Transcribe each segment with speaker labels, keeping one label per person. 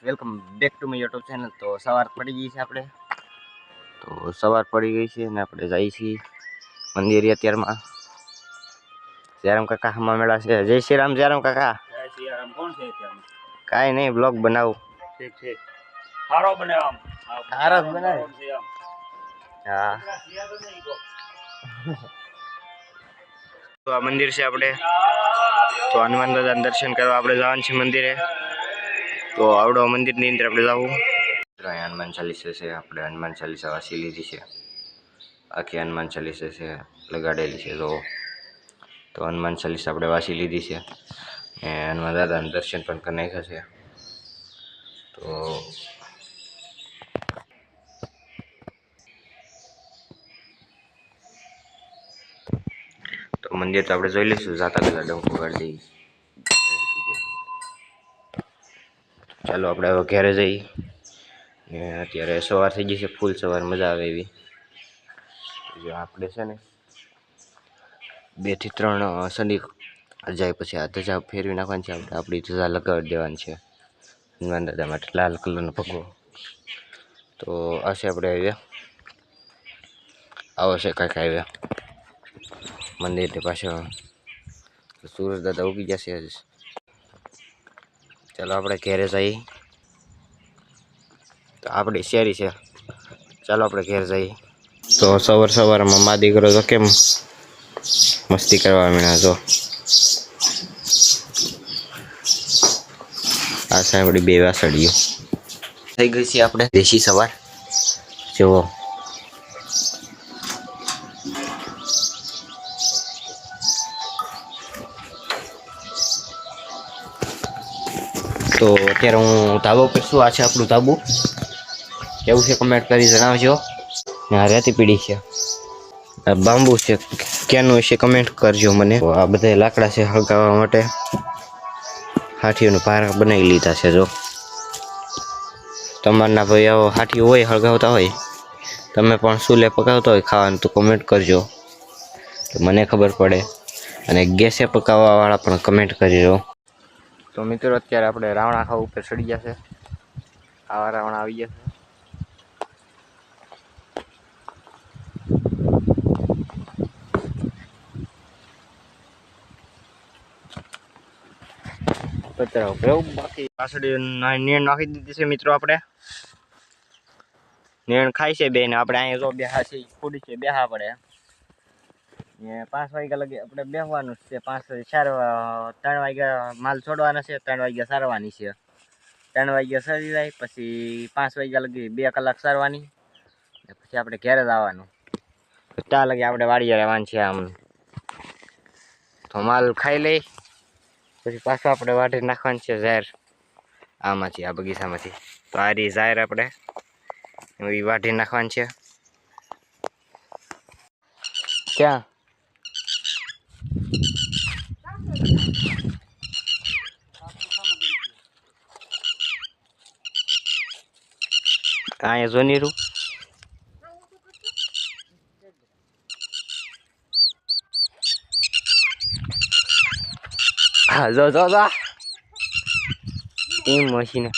Speaker 1: Welcome back to my YouTube channel. તો સવાર પડી ગઈ છે આપણે અને આપણે જઈએ છીએ મંદિરે। અત્યારમાં જયરામ કાકા હમા મેળા છે। જય શ્રી રામ જયરામ કાકા।
Speaker 2: જય શ્રી રામ। કોણ છે ત્યાં?
Speaker 1: કાઈ નહીં, બ્લોગ બનાવું।
Speaker 2: ઠીક છે, સારો બનાવ
Speaker 1: સારો જ બનાવે
Speaker 2: છે આમ।
Speaker 1: હા તો આ મંદિર છે આપણે, તો હનુમાન દાદાના દર્શન કરવા આપણે જવાનું છે મંદિરે। તો આવડો મંદિરની અંદર આપણે જવું। અહીંયા હનુમાન ચાલીસા છે, આપણે હનુમાન ચાલીસા વાંચી લીધી છે। આખી હનુમાન ચાલીસા છે લગાડેલી છે। તો હનુમાન ચાલીસા આપણે વાંચી લીધી છે અને હનુમાન દાદાના દર્શન પણ કરી નાખ્યા છે। તો મંદિર તો આપણે જોઈ લઈશું, જાતા પહેલા ડંકો કાઢી દઈએ। ચાલો આપણે હવે ઘરે જઈએ ને અત્યારે સવાર થઈ ગઈ છે, ફૂલ સવાર, મજા આવે એવી। જો આપણે છે ને 2 થી 3 શનિ જાય પછી આ ધજા ફેરવી નાખવાની છે। આપણે આપણી ધજા લગાવી દેવાની છે હનુમાન દાદા માટે, લાલ કલરનો ભગવો। તો આ છે આપણે આવ્યા, આવો છે કાંઈક આવ્યા મંદિરની પાછળ। સૂરજ દાદા ઉગી જશે। ચાલો આપણે ઘેરે જઈએ। તો આપણી શેરી છે, ચાલો આપણે ઘેર જઈએ। તો સવારમાં મા દીકરો તો કેમ મસ્તી કરવા માંડ્યા। જો આ છે આપણી 2 વાસળીઓ થઈ ગઈ છે આપણે દેશી સવાર। જુઓ તો અત્યારે હું ધાબા પર છું। આ છે આપણું ધાબું, કેવું છે કમેન્ટ કરી જણાવજો। આ રેતી પીડી છે, આ બાંબુ છે, ક્યાંનું છે કમેન્ટ કરજો મને। આ બધા લાકડા છે હળગાવવા માટે, હાથીઓનું પારા બનાવી લીધા છે। જો તમારના ભાઈ આવો હાથીઓ હોય હળગાવતા હોય, તમે પણ ચૂલે પકાવતા હોય ખાવાનું, તો કમેન્ટ કરજો તો મને ખબર પડે, અને ગેસે પકાવવાવાળા પણ કમેન્ટ કરજો। તો મિત્રો અત્યારે આપણે રાવણા ખાવા ઉપર ચડી ગયા છે, આવા રાવણા આવી ગયા છે। બાકી પાછળ નેણ નાખી દીધી છે મિત્રો। આપણે નેણ ખાય છે બેન, આપણે અહીંયા જો બેહા છે ખુડી છે, બેહા પડે ને 5 વાગ્યા લગી આપણે બેહવાનું છે। 3 વાગ્યા માલ છોડવાના છે, 3 વાગ્યા સારવાની છે। 3 વાગ્યા સરી જાય પછી 5 વાગ્યા લગી 2 કલાક સારવાની, પછી આપણે ઘેરે જ આવવાનું। ત્યાં લગી આપણે વાડીએ રહેવાનું છે। આમ તો માલ ખાઈ લઈ પછી પાછું આપણે વાઢી નાખવાનું છે ઝાર આમાંથી, આ બગીચામાંથી। તો આ રહી ઝાર, આપણે એવી વાઢી નાખવાની છે। ક્યાં અહીંયા જો નીરું, હા જો એમ મશીને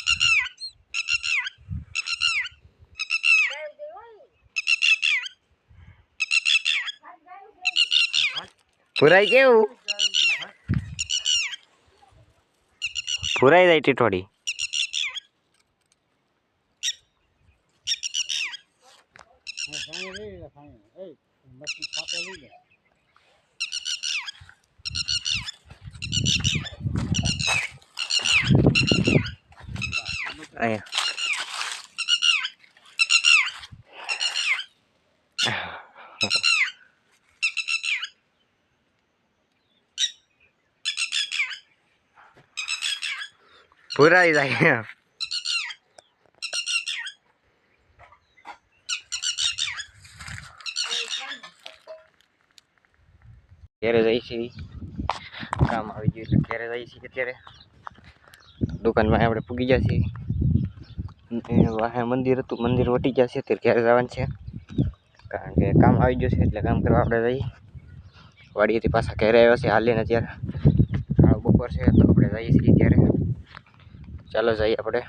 Speaker 1: પુરાઈ, કેવું પુરાઈ જાય ટીટોડી। અહીંયા પુરાઈ જાય। ઘેરે જઈ છીએ, કામ આવી ગયું એટલે ઘેરે જઈ છીએ। અત્યારે દુકાનમાં આપણે પૂગી ગયા છીએ, મંદિર હતું, મંદિર વટી ગયા છે, ત્યારે ઘેરે જવાનું છે કારણ કે કામ આવી ગયું છે। એટલે કામ કરવા આપણે જઈએ। વાડીએથી પાછા ઘેરે આવ્યા છે હાલીને। અત્યારે બપોર છે તો આપણે જઈએ છીએ ત્યારે, ચાલો જઈએ આપણે।